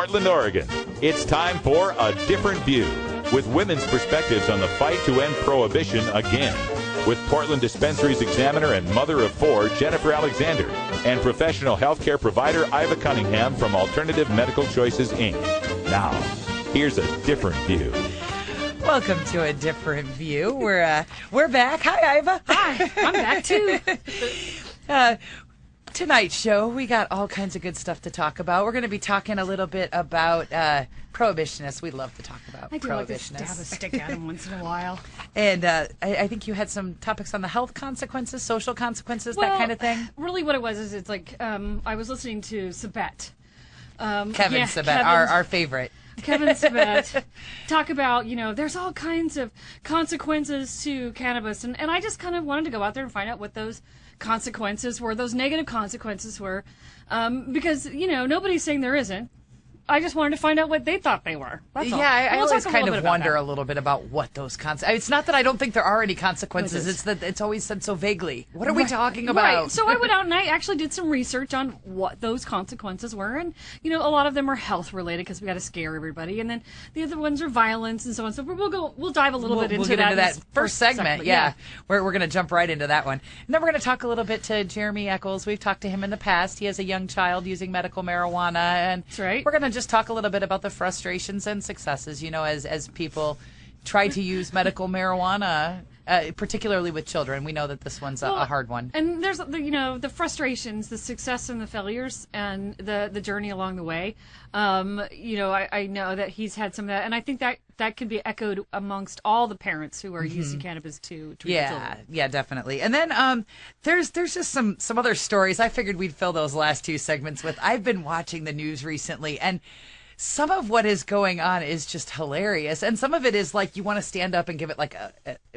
Portland, Oregon. It's time for A Different View, with women's perspectives on the fight to end prohibition again. With Portland Dispensaries examiner and mother of four, Jennifer Alexander, and professional healthcare provider Iva Cunningham from Alternative Medical Choices, Inc. Now, here's A Different View. Welcome to A Different View. We're back. Hi, Iva. Hi, I'm back too. Tonight's show, we got all kinds of good stuff to talk about. We're going to be talking a little bit about prohibitionists. We love to talk about I do like to prohibitionists. stab a stick at them once in a while. And I think you had some topics on the health consequences, social consequences, that kind of thing. Really what it was is it's like I was listening to Sabet. Kevin Sabet, our favorite. Kevin Sabet talk about, there's all kinds of consequences to cannabis. And I just kind of wanted to go out there and find out what those consequences were, those negative consequences were. Because, nobody's saying there isn't. I just wanted to find out what they thought they were. That's all. I We'll always talk kind little of bit about wonder that. a little bit about what those consequences. It's not that I don't think there are any consequences. It's that it's always said so vaguely. What are we talking about? Right. So I went out and I actually did some research on what those consequences were, and a lot of them are health related because we got to scare everybody, and then the other ones are violence and so on. So we'll dive a little bit into we'll get that. into that first segment. Yeah. We're going to jump right into that one, and then we're going to talk a little bit to Jeremy Echols. We've talked to him in the past. He has a young child using medical marijuana, and That's right. We're going to just talk a little bit about the frustrations and successes, as people try to use medical marijuana, particularly with children. We know that this one's a hard one. And there's the frustrations, the success and the failures, and the journey along the way. I know that he's had some of that, and I think that can be echoed amongst all the parents who are using cannabis to treat their children. Yeah, definitely. And then there's just some other stories. I figured we'd fill those last two segments with. I've been watching the news recently, and some of what is going on is just hilarious, and some of it is like you want to stand up and give it like a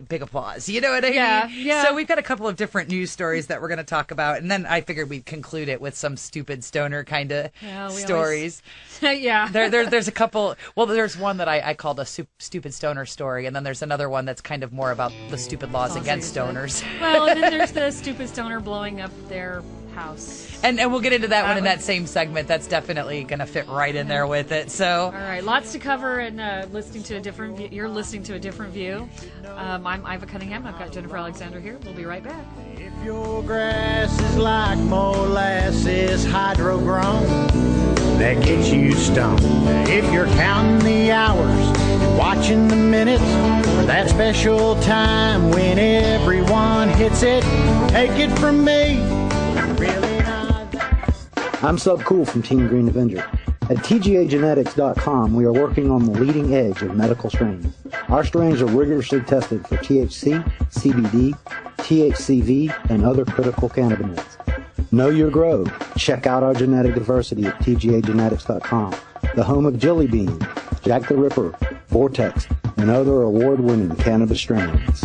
big applause. You know what I mean? Yeah. So we've got a couple of different news stories that we're going to talk about, and then I figured we'd conclude it with some stupid stoner kind of stories. Yeah. There's a couple. Well, there's one that I called a stupid stoner story, and then there's another one that's kind of more about the stupid laws against stoners. Well, and then there's the stupid stoner blowing up their house. And we'll get into that one in that same segment. That's definitely going to fit right in there with it. So, all right, lots to cover, and listening to a different view. You're listening to A Different View. I'm Iva Cunningham. I've got Jennifer Alexander here. We'll be right back. If your grass is like molasses hydro-grown, that gets you stoned. If you're counting the hours, watching the minutes, for that special time when everyone hits it, take it from me. Really not that. I'm Sub Cool from Team Green Avenger. At TGAgenetics.com, we are working on the leading edge of medical strains. Our strains are rigorously tested for THC, CBD, THCV, and other critical cannabinoids. Know your grow. Check out our genetic diversity at TGAgenetics.com, the home of Jelly Bean, Jack the Ripper, Vortex, and other award-winning cannabis strains.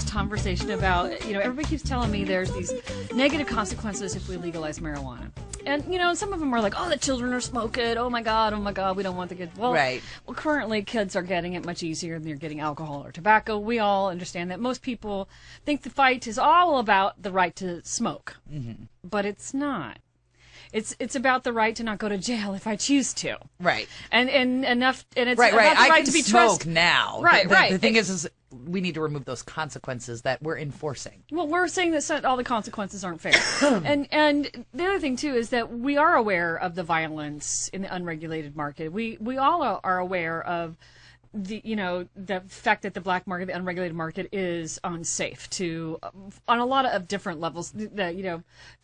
Conversation about, everybody keeps telling me there's these negative consequences if we legalize marijuana. And, some of them are like, oh, the children are smoking. Oh, my God, we don't want the kids. Well, right. Well, currently kids are getting it much easier than they're getting alcohol or tobacco. We all understand that. Most people think the fight is all about the right to smoke. Mm-hmm. But it's not. It's about the right to not go to jail if I choose to. Right. And it's right. about the I right can to be smoke trusted. now. Right. The thing is we need to remove those consequences that we're enforcing. Well, we're saying that all the consequences aren't fair. and the other thing too is that we are aware of the violence in the unregulated market. We all are aware of the fact that the black market, the unregulated market, is unsafe on a lot of different levels. And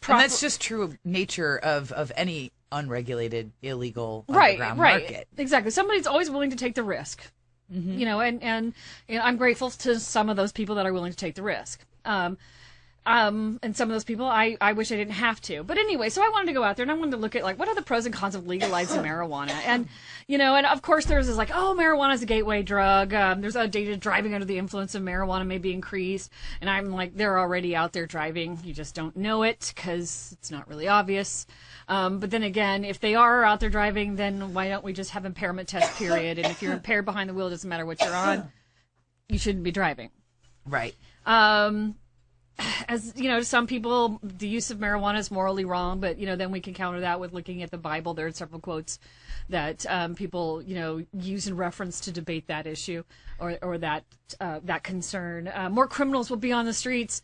that's just true of nature of any unregulated, illegal underground market. Exactly. Somebody's always willing to take the risk. Mm-hmm. And I'm grateful to some of those people that are willing to take the risk. And some of those people, I wish I didn't have to. But anyway, so I wanted to go out there and I wanted to look at, like, what are the pros and cons of legalizing marijuana? And, and of course there's this, like, oh, marijuana is a gateway drug. There's outdated driving under the influence of marijuana may be increased. And I'm like, they're already out there driving. You just don't know it because it's not really obvious. But then again, if they are out there driving, then why don't we just have impairment test period? And if you're impaired behind the wheel, it doesn't matter what you're on, you shouldn't be driving. Right. As to some people, the use of marijuana is morally wrong, but then we can counter that with looking at the Bible. There are several quotes that people use in reference to debate that issue or that concern. More criminals will be on the streets.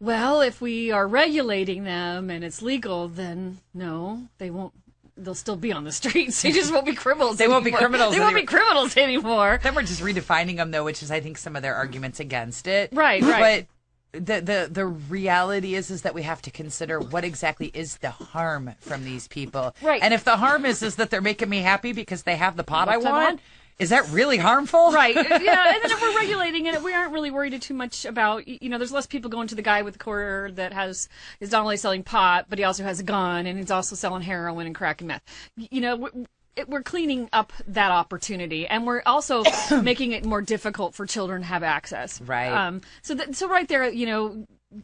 Well, if we are regulating them and it's legal, then no, they won't. They'll still be on the streets. They just won't be criminals. They won't be criminals. They won't be criminals anymore. Then we're just redefining them, though, which is, I think, some of their arguments against it. Right. But the reality is that we have to consider what exactly is the harm from these people. Right. And if the harm is that they're making me happy because they have the pot I want, is that really harmful? Right. Yeah. And then if we're regulating it, we aren't really worried too much about, there's less people going to the guy with the quarter that is not only selling pot, but he also has a gun and he's also selling heroin and crack and meth. We're cleaning up that opportunity, and we're also making it more difficult for children to have access. Right. So right there,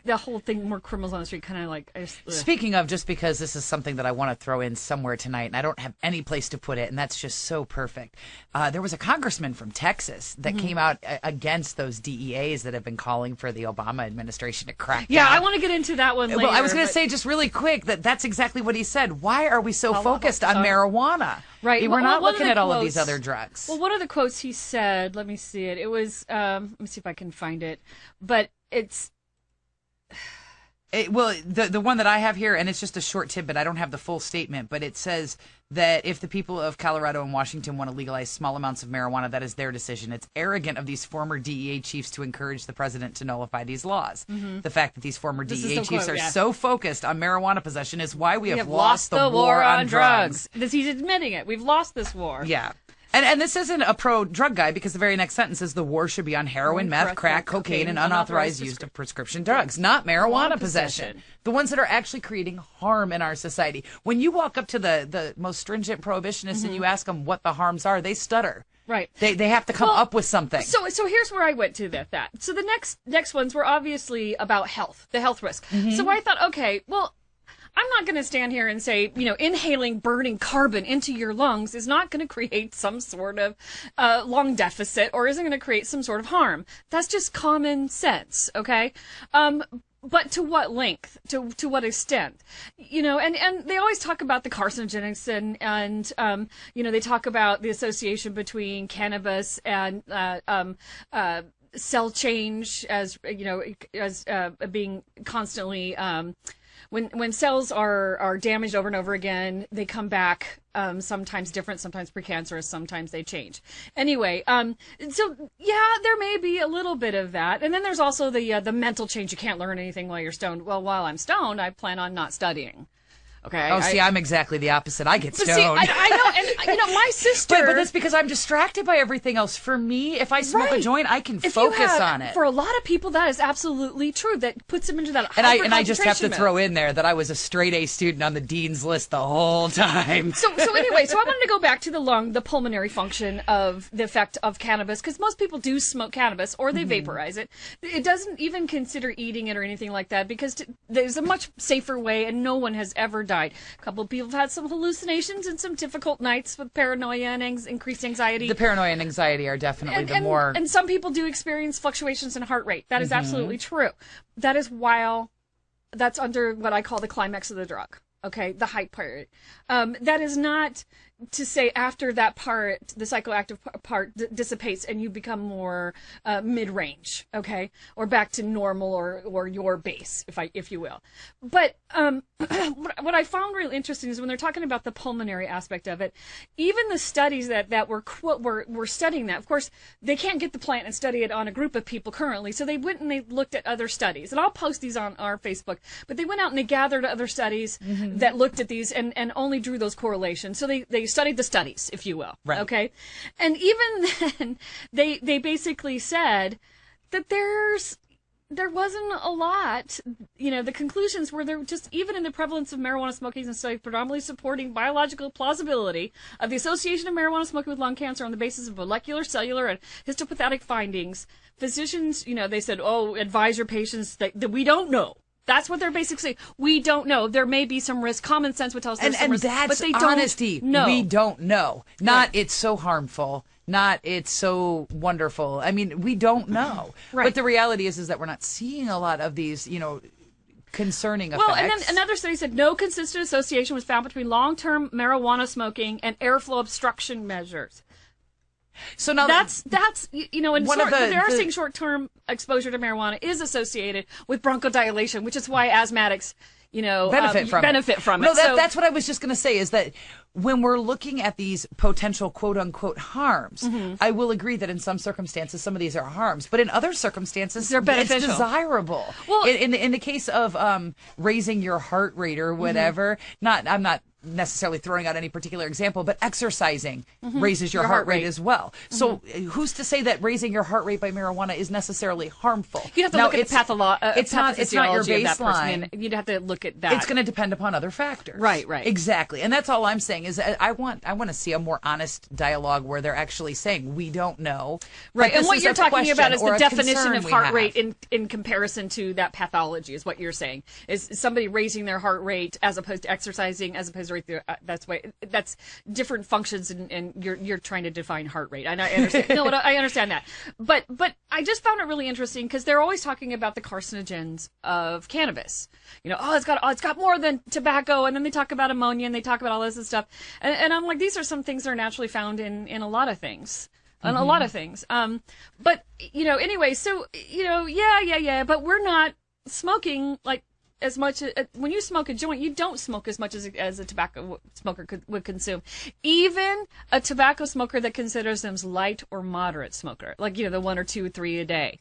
the whole thing, more criminals on the street, kind of like. Speaking of, just because this is something that I want to throw in somewhere tonight, and I don't have any place to put it, and that's just so perfect. There was a congressman from Texas that came out against those DEAs that have been calling for the Obama administration to crack down. Yeah, I want to get into that one later. Well, I was going to say just really quick that's exactly what he said. Why are we so focused on marijuana? Right. We're not looking at all of these other drugs. Well, one of the quotes he said, let me see it. It was, let me see if I can find it. But it's. The one that I have here, and it's just a short tidbit, I don't have the full statement, but it says that if the people of Colorado and Washington want to legalize small amounts of marijuana, that is their decision. It's arrogant of these former DEA chiefs to encourage the president to nullify these laws. Mm-hmm. The fact that these former DEA chiefs are so focused on marijuana possession is why we have lost the war on drugs. He's admitting it. We've lost this war. Yeah. And this isn't a pro-drug guy, because the very next sentence is the war should be on heroin, meth, crack, cocaine, and unauthorized use of prescription drugs, not marijuana possession. The ones that are actually creating harm in our society. When you walk up to the most stringent prohibitionists and you ask them what the harms are, they stutter. Right. They have to come up with something. So here's where I went to that. So the next ones were obviously about health, the health risk. Mm-hmm. So I thought, okay, well, I'm not going to stand here and say, inhaling burning carbon into your lungs is not going to create some sort of lung deficit or isn't going to create some sort of harm. That's just common sense, okay? But to what length? To what extent? And they always talk about the carcinogenics and they talk about the association between cannabis and cell change as being constantly when cells are damaged over and over again, they come back sometimes different, sometimes precancerous, sometimes they change. Anyway, so yeah, there may be a little bit of that. And then there's also the mental change. You can't learn anything while you're stoned. Well, while I'm stoned, I plan on not studying. Okay. Oh, see, I'm exactly the opposite. I get stoned. See, I know, and my sister. But that's because I'm distracted by everything else. For me, if I smoke a joint, I can focus on it. For a lot of people, that is absolutely true. That puts them into that. And I just have to throw in there that I was a straight A student on the dean's list the whole time. So anyway, I wanted to go back to the pulmonary function of the effect of cannabis, because most people do smoke cannabis or they vaporize it. It doesn't even consider eating it or anything like that, because there's a much safer way, and no one has ever died. A couple of people have had some hallucinations and some difficult nights with paranoia and increased anxiety. The paranoia and anxiety are definitely And some people do experience fluctuations in heart rate. That is absolutely true. That is while that's under what I call the climax of the drug. Okay, the hype part. That is not to say after that part, the psychoactive part dissipates and you become more mid-range, okay, or back to normal or your base, if you will. But what I found really interesting is when they're talking about the pulmonary aspect of it, even the studies that were studying that. Of course, they can't get the plant and study it on a group of people currently, so they went and they looked at other studies, and I'll post these on our Facebook. But they went out and they gathered other studies that looked at these and only drew those correlations. So they studied the studies, if you will. Right. Okay. And even then, they basically said that there wasn't a lot. The conclusions were there just, even in the prevalence of marijuana smoking and studies predominantly supporting biological plausibility of the association of marijuana smoking with lung cancer on the basis of molecular, cellular, and histopathologic findings. Physicians, they said, advise your patients that we don't know. That's what they're basically saying. We don't know. There may be some risk. Common sense would tell us there's some risk. That's but they honesty. Don't know. We don't know. Not Right. It's so harmful. Not it's so wonderful. I mean, we don't know. Right. But the reality is that we're not seeing a lot of these, concerning effects. Well, and then another study said no consistent association was found between long-term marijuana smoking and airflow obstruction measures. So now That's there are the- saying short-term exposure to marijuana is associated with bronchodilation, which is why asthmatics, benefit from it. No, that's what I was just going to say is that when we're looking at these potential quote unquote harms, I will agree that in some circumstances some of these are harms, but in other circumstances they're beneficial. It's desirable. Well, in the case of raising your heart rate or whatever, I'm not necessarily throwing out any particular example, but exercising raises your heart rate as well. So who's to say that raising your heart rate by marijuana is necessarily harmful? You have to look at the it's not your pathophysiology of that person, baseline. and you'd have to look at that. It's going to depend upon other factors. Right. Exactly. And that's all I'm saying is I want to see a more honest dialogue where they're actually saying we don't know. Right. And what you're talking about is the definition concern of we heart have. rate in comparison to that pathology is what you're saying. Is somebody raising their heart rate as opposed to exercising, as opposed to that's different functions, and you're trying to define heart rate. And I understand. No, I understand that. But I just found it really interesting because they're always talking about the carcinogens of cannabis. It's got more than tobacco, and then they talk about ammonia and they talk about all this and stuff. And I'm like, these are some things that are naturally found in a lot of things. On a lot of things. But anyway, so yeah. But we're not smoking like as much. When you smoke a joint, you don't smoke as much as a tobacco smoker would consume. Even a tobacco smoker that considers themselves light or moderate smoker, like the 1 or 2 or 3 a day.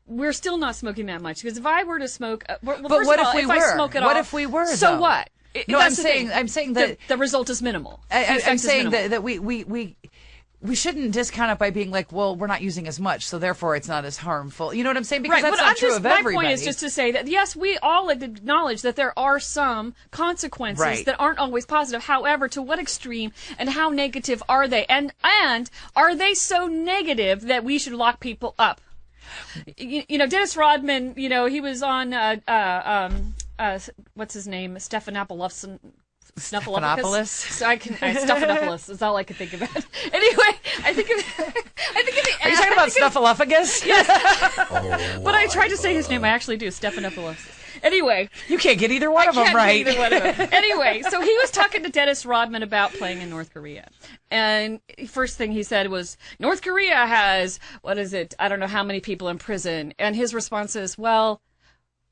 We're still not smoking that much, because if I were to smoke, but what if we were? I smoke it what all, if we were? So though? what? No, I'm saying that the result is minimal. I'm saying that we shouldn't discount it by being like, well, we're not using as much, so therefore it's not as harmful. You know what I'm saying? Because that's not true of everybody. My point is just to say that, yes, we all acknowledge that there are some consequences that aren't always positive. However, to what extreme and how negative are they? And are they so negative that we should lock people up? Dennis Rodman, he was on, what's his name? Snuffleupagus. Stephanopoulos is all I could think about. Anyway, I think Are you talking about Snuffleupagus? Yes. But I tried to say his name. I actually do. Stephanopoulos. Anyway. You can't get either one of them right. Either one of them. Anyway, so he was talking to Dennis Rodman about playing in North Korea. And first thing he said was, North Korea has, I don't know how many people in prison. And his response is, well,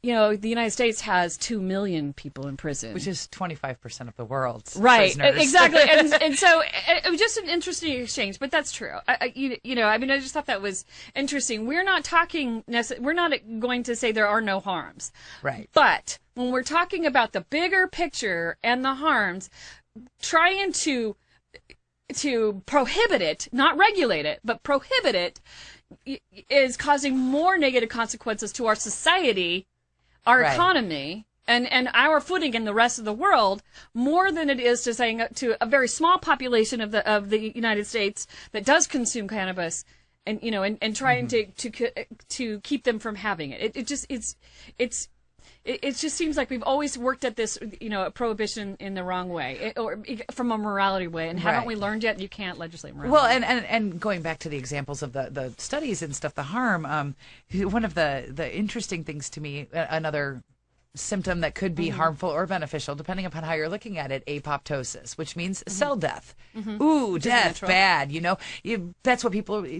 the United States has 2 million people in prison. Which is 25% of the world's right, prisoners. Exactly. And so it was just an interesting exchange, but that's true. I just thought that was interesting. We're not going to say there are no harms. Right. But when we're talking about the bigger picture and the harms, trying to prohibit it, not regulate it, but prohibit it, is causing more negative consequences to our society, our economy, and our footing in the rest of the world, more than it is to saying to a very small population of the United States that does consume cannabis, and trying to keep them from having it. It just seems like we've always worked at this, prohibition in the wrong way, or from a morality way. And haven't we learned yet? You can't legislate morality. Well, and going back to the examples of the studies and stuff, the harm, one of the interesting things to me, another symptom that could be harmful or beneficial, depending upon how you're looking at it, apoptosis, which means cell death. Ooh, death, bad. That's what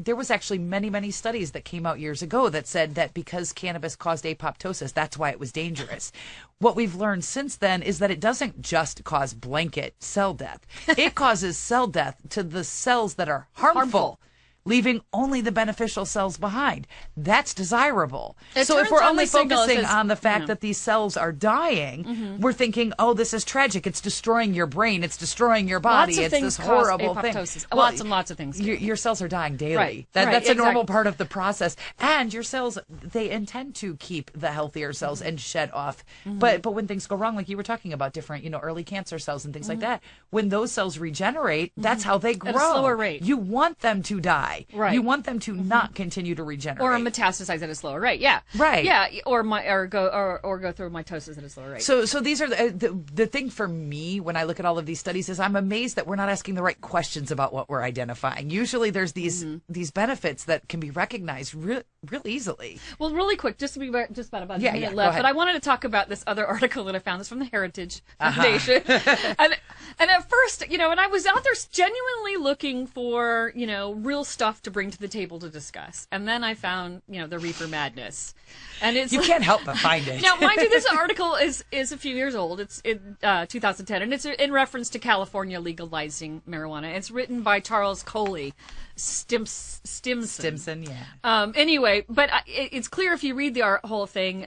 there was actually many studies that came out years ago that said that because cannabis caused apoptosis, that's why it was dangerous. What we've learned since then is that it doesn't just cause blanket cell death. It causes cell death to the cells that are harmful. leaving only the beneficial cells behind. That's desirable. So if turns we're on only the signal, it focusing says, on the fact that these cells are dying, we're thinking, oh, this is tragic. It's destroying your brain. It's destroying your body. Lots of it's things this horrible cause thing. apoptosis. Well, Lots and lots of things. Your cells are dying daily. Right, That's a normal exactly. part of the process. And your cells, they intend to keep the healthier cells and shed off. But when things go wrong, like you were talking about different, early cancer cells and things like that, when those cells regenerate, that's how they grow. At a slower rate. You want them to die. Right. You want them to not continue to regenerate. Or metastasize at a slower rate. Yeah. Right. Yeah. Or go through mitosis at a slower rate. So these are the thing for me when I look at all of these studies is I'm amazed that we're not asking the right questions about what we're identifying. Usually there's these benefits that can be recognized real easily. Well, really quick, just about a Yeah, minute go left, ahead. but I wanted to talk about this other article that I found. It's from the Heritage Foundation. And at first, and I was out there genuinely looking for, real stuff to bring to the table to discuss. And then I found, the reefer madness. And it's You can't help but find it. Now, mind you, this article is a few years old. It's in 2010, and it's in reference to California legalizing marijuana. It's written by Charles Coley Stimson, yeah. Anyway, but it's clear if you read the whole thing,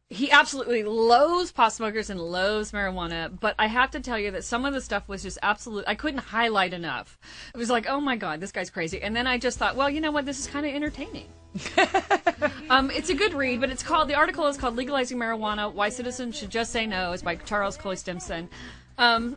he absolutely loathes pot smokers and loathes marijuana, but I have to tell you that some of the stuff was just absolute. I couldn't highlight enough. It was like, oh my God, this guy's crazy. And then I just thought, well, you know what? This is kind of entertaining. It's a good read, but the article is called Legalizing Marijuana, Why Citizens Should Just Say No. It's by Charles Coley Stimson. I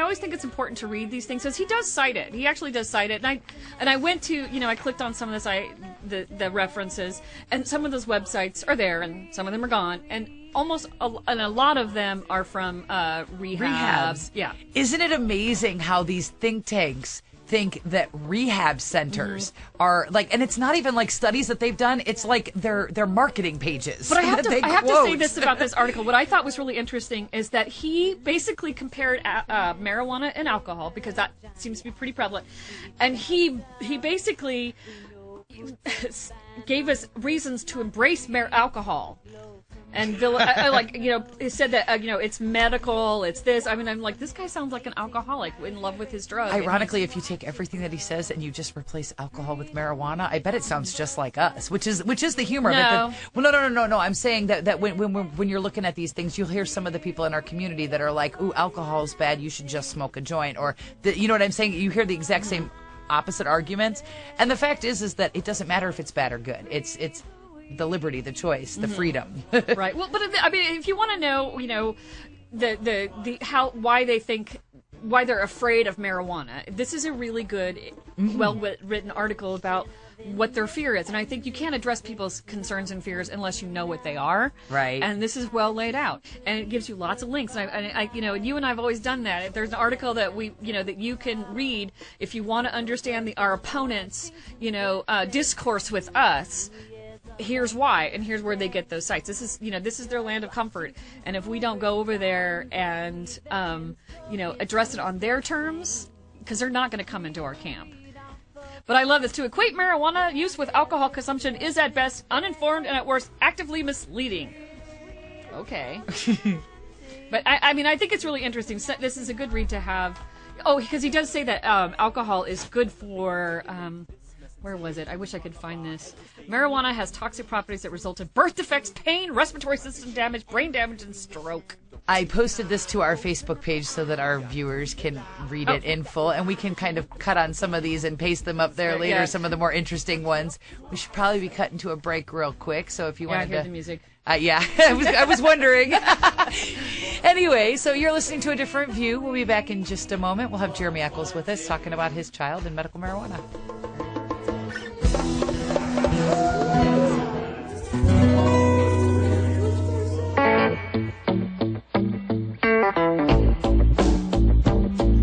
always think it's important to read these things because he does cite it. He actually does cite it. And I went to, I clicked on some of the references, and some of those websites are there, and some of them are gone, and a lot of them are from rehabs. Yeah. Isn't it amazing how these think tanks think that rehab centers are like, and it's not even like studies that they've done, it's like their marketing pages. But I have to say this about this article. What I thought was really interesting is that he basically compared marijuana and alcohol, because that seems to be pretty prevalent, and he basically gave us reasons to embrace alcohol. And he said that it's medical, it's this. I mean, I'm like, this guy sounds like an alcoholic in love with his drug. Ironically, if you take everything that he says and you just replace alcohol with marijuana, I bet it sounds just like us, which is the humor of it. No. I'm saying that when you're looking at these things, you'll hear some of the people in our community that are like, "Ooh, alcohol's bad. You should just smoke a joint," or you know what I'm saying. You hear the exact same opposite arguments, and the fact is that it doesn't matter if it's bad or good. It's the liberty, the choice, the freedom. Right. Well, but if you want to know, why they're afraid of marijuana, this is a really good, well-written article about what their fear is. And I think you can't address people's concerns and fears unless you know what they are. Right. And this is well laid out. And it gives you lots of links. And I you and I have always done that. If there's an article that that you can read if you want to understand our opponents, discourse with us, here's why, and here's where they get those sites. This is their land of comfort, and if we don't go over there and address it on their terms, because they're not going to come into our camp. But I love this. To equate marijuana use with alcohol consumption is at best uninformed and at worst actively misleading. Okay. But I think it's really interesting. This is a good read to have. Oh, because he does say that alcohol is good for where was it? I wish I could find this. Marijuana has toxic properties that result in birth defects, pain, respiratory system damage, brain damage, and stroke. I posted this to our Facebook page so that our viewers can read it in full, and we can kind of cut on some of these and paste them up there later, some of the more interesting ones. We should probably be cutting to a break real quick, so if you wanted I hear the music. I was wondering. Anyway, so you're listening to A Different View. We'll be back in just a moment. We'll have Jeremy Echols with us talking about his child and medical marijuana.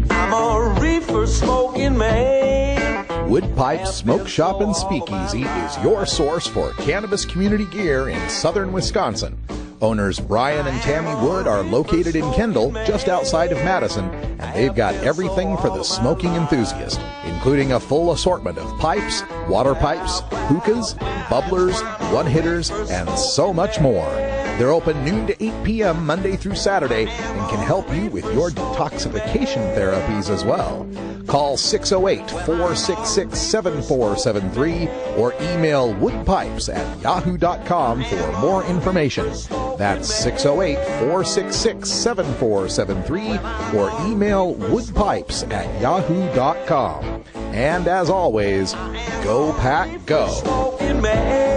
I'm a reefer smoking man. Wood Pipe Smoke Shop and Speakeasy is your source for cannabis community gear in southern Wisconsin. Owners Brian and Tammy Wood are located in Kendall, just outside of Madison, and they've got everything for the smoking enthusiast, including a full assortment of pipes, water pipes, hookahs, bubblers, one-hitters, and so much more. They're open noon to 8 p.m. Monday through Saturday and can help you with your detoxification therapies as well. Call 608-466-7473 or email woodpipes@yahoo.com for more information. That's 608-466-7473 or email woodpipes@yahoo.com. And as always, go pack go. Smoking man.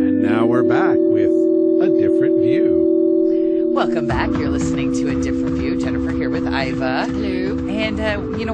And now we're back with A Different View. Welcome back. You're listening to A Different View. Jennifer here with Iva. Hello. And,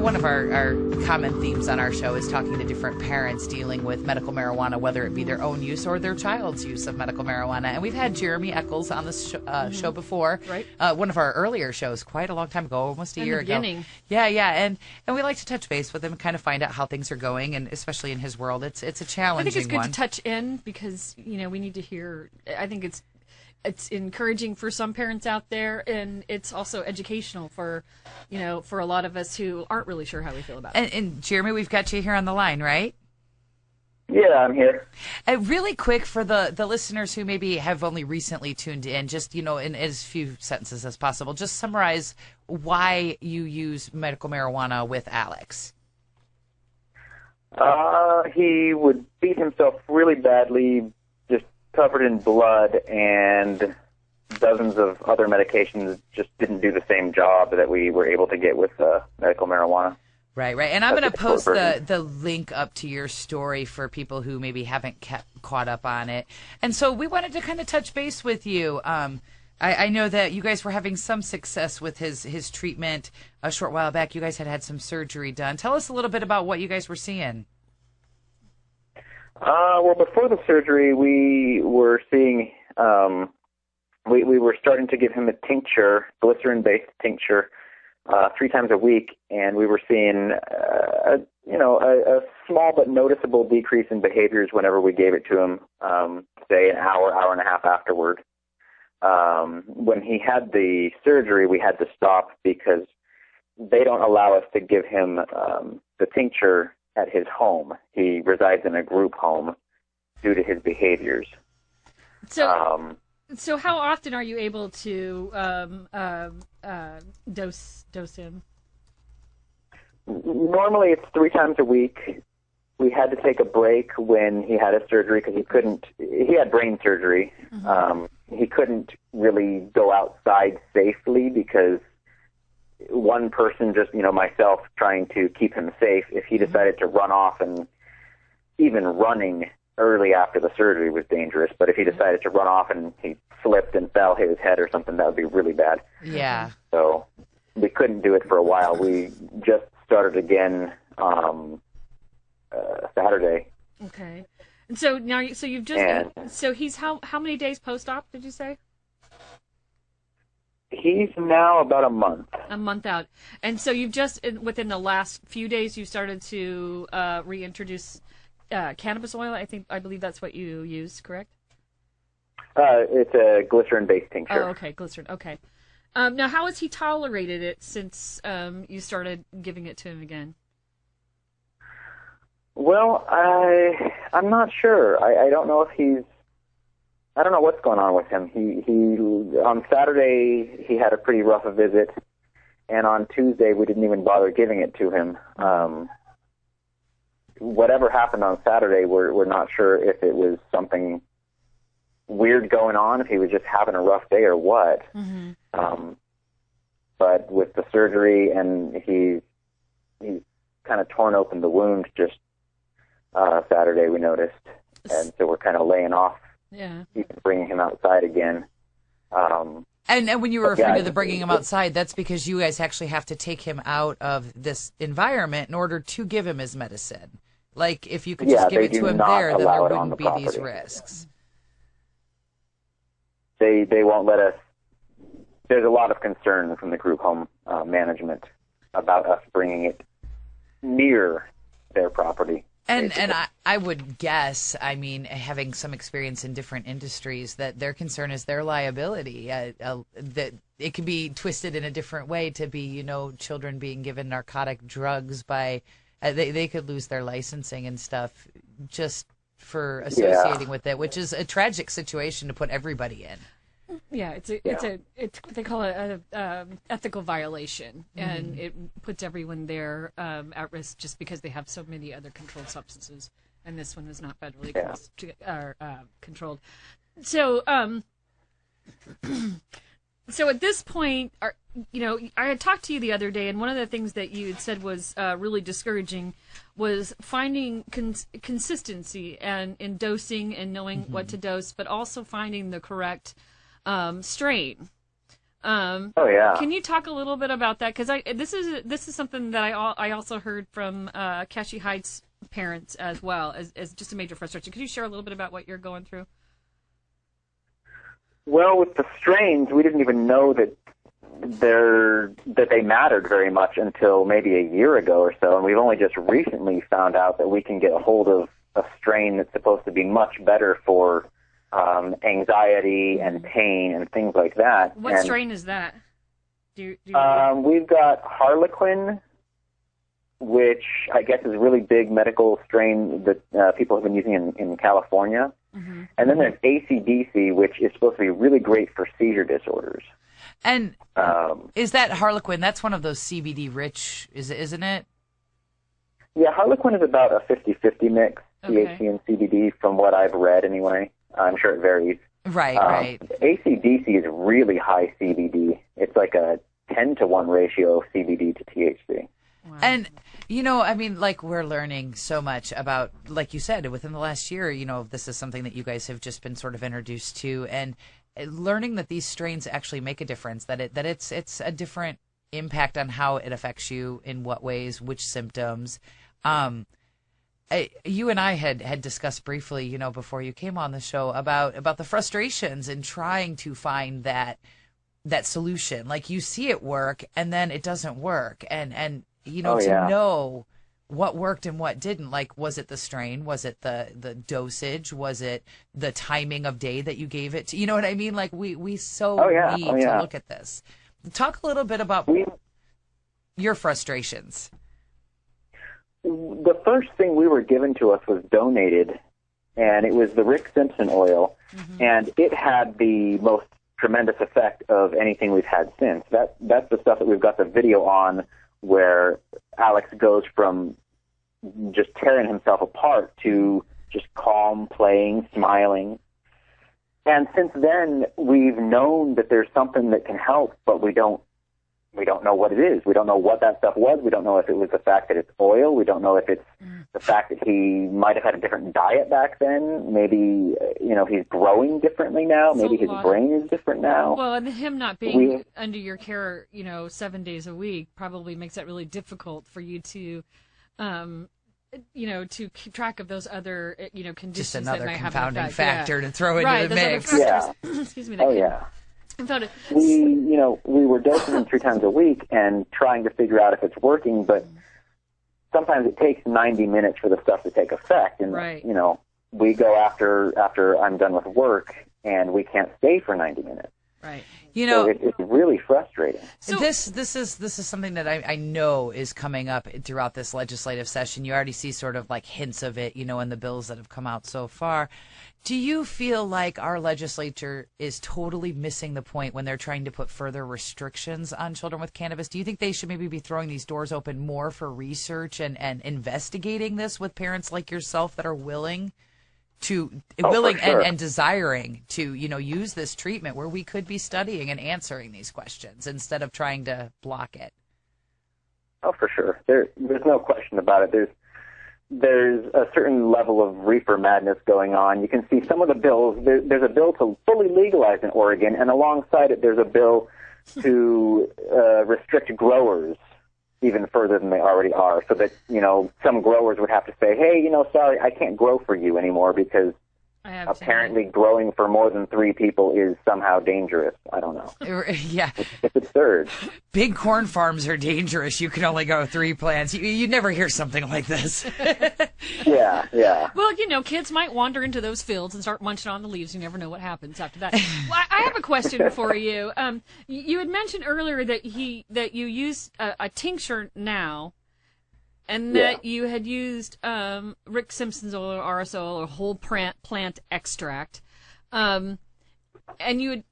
one of our common themes on our show is talking to different parents dealing with medical marijuana, whether it be their own use or their child's use of medical marijuana. And we've had Jeremy Echols on the show before. Right. One of our earlier shows, quite a long time ago, almost a year ago. Beginning. Yeah. And we like to touch base with him and kind of find out how things are going, and especially in his world. It's a I challenging think it's good one. to touch in because, we need to hear. I think it's encouraging for some parents out there, and it's also educational for a lot of us who aren't really sure how we feel about it. And Jeremy, we've got you here on the line, right? Yeah, I'm here. Really quick for the listeners who maybe have only recently tuned in, just, in as few sentences as possible, just summarize why you use medical marijuana with Alex. He would beat himself really badly, just covered in blood, and dozens of other medications just didn't do the same job that we were able to get with medical marijuana. Right. And I'm going to That's post the the link up to your story for people who maybe haven't caught up on it. And so we wanted to kind of touch base with you. I know that you guys were having some success with his treatment a short while back. You guys had some surgery done. Tell us a little bit about what you guys were seeing. Well, before the surgery, we were seeing, we were starting to give him a tincture, glycerin-based tincture, 3 times a week, and we were seeing, a small but noticeable decrease in behaviors whenever we gave it to him, say an hour and a half afterward. When he had the surgery, we had to stop because they don't allow us to give him the tincture at his home. He resides in a group home due to his behaviors. So how often are you able to dose him? Normally it's 3 times a week. We had to take a break when he had his surgery because he had brain surgery. Mm-hmm. He couldn't really go outside safely because one person, just, myself, trying to keep him safe, if he decided to run off, and even running early after the surgery was dangerous, but if he decided to run off and he slipped and fell, hit his head or something, that would be really bad. Yeah. So we couldn't do it for a while. We just started again Saturday. Okay. And so now, you've just, so he's how many days post-op, did you say? He's now about a month. A month out. And so you've just, within the last few days, you started to reintroduce cannabis oil. I believe that's what you use, correct? It's a glycerin-based tincture. Oh, okay, glycerin. Okay. Now, how has he tolerated it since you started giving it to him again? Well, I'm not sure. I don't know if I don't know what's going on with him. He on Saturday he had a pretty rough visit, and on Tuesday we didn't even bother giving it to him. Whatever happened on Saturday, we're not sure if it was something weird going on, if he was just having a rough day or what. Mm-hmm. But with the surgery, and he's kind of torn open the wound just Saturday, we noticed, and so we're kind of laying off. Yeah. Even bringing him outside again. And when you were referring to the bringing him outside, that's because you guys actually have to take him out of this environment in order to give him his medicine. Like, if you could just give it to him there, then there wouldn't be these risks. They won't let us. There's a lot of concern from the group home management about us bringing it near their property. And I would guess, I mean, having some experience in different industries, that their concern is their liability. That it can be twisted in a different way to be, you know, children being given narcotic drugs by, they could lose their licensing and stuff just for associating with it, which is a tragic situation to put everybody in. Yeah, it's they call it a ethical violation, and it puts everyone there at risk just because they have so many other controlled substances, and this one is not federally controlled. So, so at this point, you know, I had talked to you the other day, and one of the things that you had said was really discouraging was finding consistency and in dosing and knowing what to dose, but also finding the correct strain. Can you talk a little bit about that? Because this is something that I also heard from Cashy Heights parents as well as just a major frustration. Could you share a little bit about what you're going through? Well, with the strains, we didn't even know that they mattered very much until maybe a year ago or so, and we've only just recently found out that we can get a hold of a strain that's supposed to be much better for anxiety and pain and things like that. What strain is that? We've got Harlequin, which I guess is a really big medical strain that people have been using in California. Mm-hmm. And then there's ACDC, which is supposed to be really great for seizure disorders. And is that Harlequin? That's one of those CBD rich, isn't it? Yeah, Harlequin is about a 50-50 mix, THC and CBD, from what I've read anyway. I'm sure it varies. Right. ACDC is really high CBD. It's like a 10-to-1 ratio of CBD to THC. Wow. And, you know, I mean, like, we're learning so much about, like you said, within the last year, you know, this is something that you guys have just been sort of introduced to, and learning that these strains actually make a difference, that it's a different impact on how it affects you, in what ways, which symptoms. You and I had discussed briefly, you know, before you came on the show about the frustrations in trying to find that solution. Like, you see it work and then it doesn't work. And you know, know what worked and what didn't. Like, was it the strain? Was it the dosage? Was it the timing of day that you gave it to? You know what I mean? Like, we need to look at this. Talk a little bit about your frustrations. The first thing we were given to us was donated, and it was the Rick Simpson oil, and it had the most tremendous effect of anything we've had since. That's the stuff that we've got the video on, where Alex goes from just tearing himself apart to just calm, playing, smiling. And since then, we've known that there's something that can help, but we don't know what it is. We don't know what that stuff was. We don't know if it was the fact that it's oil. We don't know if it's the fact that he might have had a different diet back then. Maybe, you know, he's growing differently now. Maybe his brain is different now. Well, and him not being under your care, you know, 7 days a week probably makes that really difficult for you to, you know, to keep track of those other, you know, conditions. Just another that might confounding have factor to throw into the mix. Excuse me. We were dosing him 3 times a week and trying to figure out if it's working, but sometimes it takes 90 minutes for the stuff to take effect. And, you know, we go after I'm done with work, and we can't stay for 90 minutes. Right. You know, so it's really frustrating. So this is something that I know is coming up throughout this legislative session. You already see sort of like hints of it, you know, in the bills that have come out so far. Do you feel like our legislature is totally missing the point when they're trying to put further restrictions on children with cannabis? Do you think they should maybe be throwing these doors open more for research and investigating this with parents like yourself that are willing and desiring to, you know, use this treatment, where we could be studying and answering these questions instead of trying to block it? Oh, for sure. There's no question about it. There's a certain level of reefer madness going on. You can see some of the bills. There's a bill to fully legalize in Oregon, and alongside it there's a bill to restrict growers even further than they already are, so that, you know, some growers would have to say, hey, you know, sorry, I can't grow for you anymore because apparently growing for more than 3 people is somehow dangerous. I don't know. Yeah. It's absurd. Big corn farms are dangerous. You can only grow 3 plants. You never hear something like this. Yeah. Well, kids might wander into those fields and start munching on the leaves. You never know what happens after that. Well, I have a question for you. You had mentioned earlier that you use a tincture now, and that you had used Rick Simpson's oil, or RS oil, or whole plant extract, and you had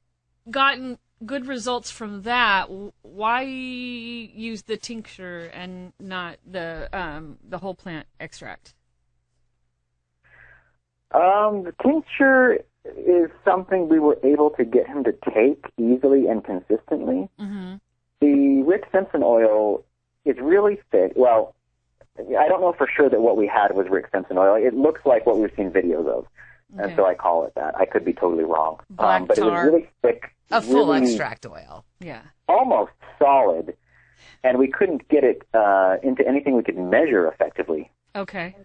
gotten good results from that. Why use the tincture and not the whole plant extract? The tincture is something we were able to get him to take easily and consistently. Mm-hmm. The Rick Simpson oil is really thick. Well, I don't know for sure that what we had was Rick Simpson oil. It looks like what we've seen videos of, and so I call it that. I could be totally wrong. Black but tar. it was really thick. A full really extract oil. Yeah. Almost solid, and we couldn't get it into anything we could measure effectively. Okay.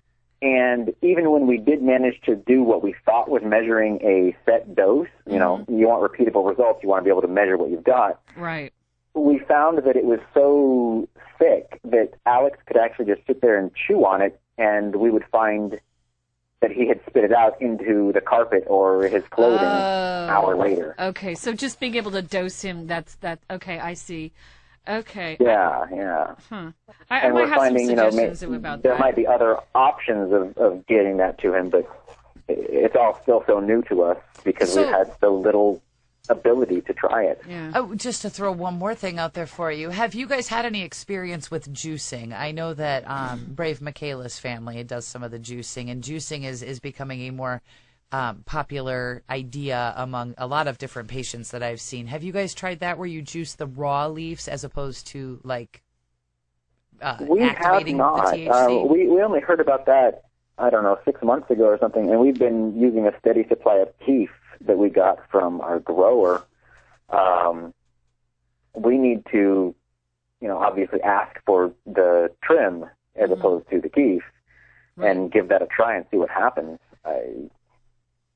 And even when we did manage to do what we thought was measuring a set dose, you want repeatable results, you want to be able to measure what you've got. Right. We found that it was so thick that Alex could actually just sit there and chew on it, and we would find that he had spit it out into the carpet or his clothing an hour later. Okay, so just being able to dose him, okay, I see. Okay. Yeah. Huh. And I might we're have finding, some suggestions about there that. might be other options of getting that to him, but it's all still so new to us because we've had so little ability to try it. Yeah. Oh, just to throw one more thing out there for you. Have you guys had any experience with juicing? I know that Brave Michaela's family does some of the juicing, and juicing is becoming a more popular idea among a lot of different patients that I've seen. Have you guys tried that, where you juice the raw leaves as opposed to we activating have not. the THC? We only heard about that, I don't know, 6 months ago or something, and we've been using a steady supply of keef that we got from our grower. We need to, obviously ask for the trim as opposed to the keef, and give that a try and see what happens.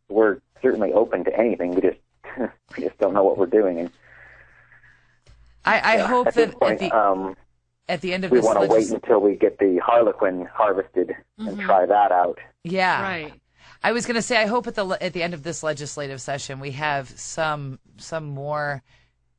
We're certainly open to anything. We just don't know what we're doing. And I hope at this point, at the end of we this, want to wait until we get the harlequin harvested and try that out. Yeah, right. I was going to say, I hope at the end of this legislative session we have some more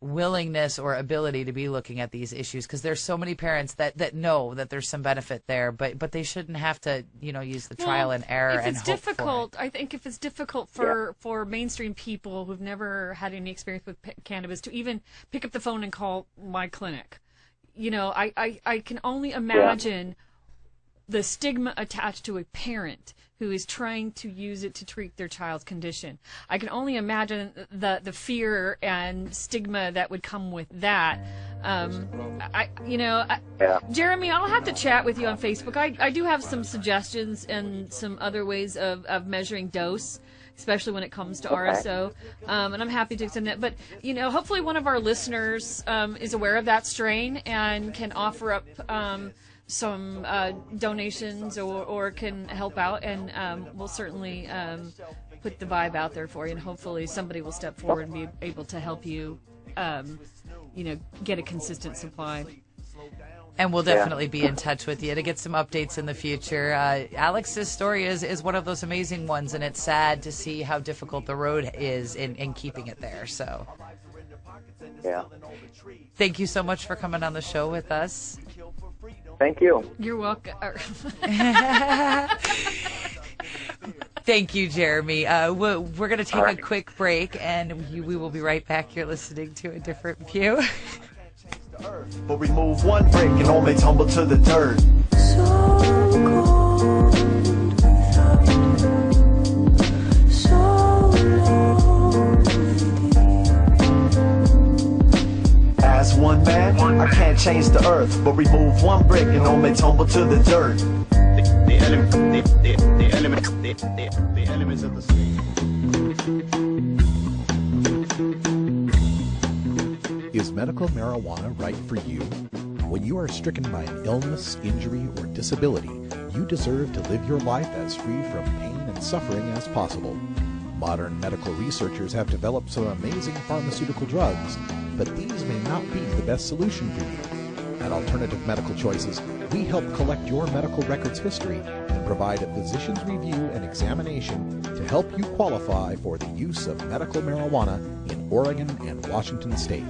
willingness or ability to be looking at these issues, because there's so many parents that know that there's some benefit there, but they shouldn't have to use the trial and error. If it's and difficult, I think if it's difficult for mainstream people who've never had any experience with cannabis to even pick up the phone and call my clinic, I can only imagine the stigma attached to a parent who is trying to use it to treat their child's condition. I can only imagine the fear and stigma that would come with that. Jeremy, I'll have to chat with you on Facebook. I do have some suggestions and some other ways of measuring dose, especially when it comes to RSO, and I'm happy to extend that. But, hopefully one of our listeners is aware of that strain and can offer up some donations or can help out, and we'll certainly put the vibe out there for you, and hopefully somebody will step forward and be able to help you, get a consistent supply. And we'll definitely be in touch with you to get some updates in the future. Alex's story is one of those amazing ones, and it's sad to see how difficult the road is in keeping it there. So, thank you so much for coming on the show with us. Thank you. You're welcome. Thank you, Jeremy. We're going to take a quick break, and we will be right back. You're listening to A Different View. But remove one brick and all may tumble to the dirt. So cold without you, so lonely. As one man, I can't change the earth, but remove one brick and all may tumble to the dirt. The elements of the sea. Is medical marijuana right for you? When you are stricken by an illness, injury, or disability, you deserve to live your life as free from pain and suffering as possible. Modern medical researchers have developed some amazing pharmaceutical drugs, but these may not be the best solution for you. At Alternative Medical Choices, we help collect your medical records history and provide a physician's review and examination to help you qualify for the use of medical marijuana in Oregon and Washington State.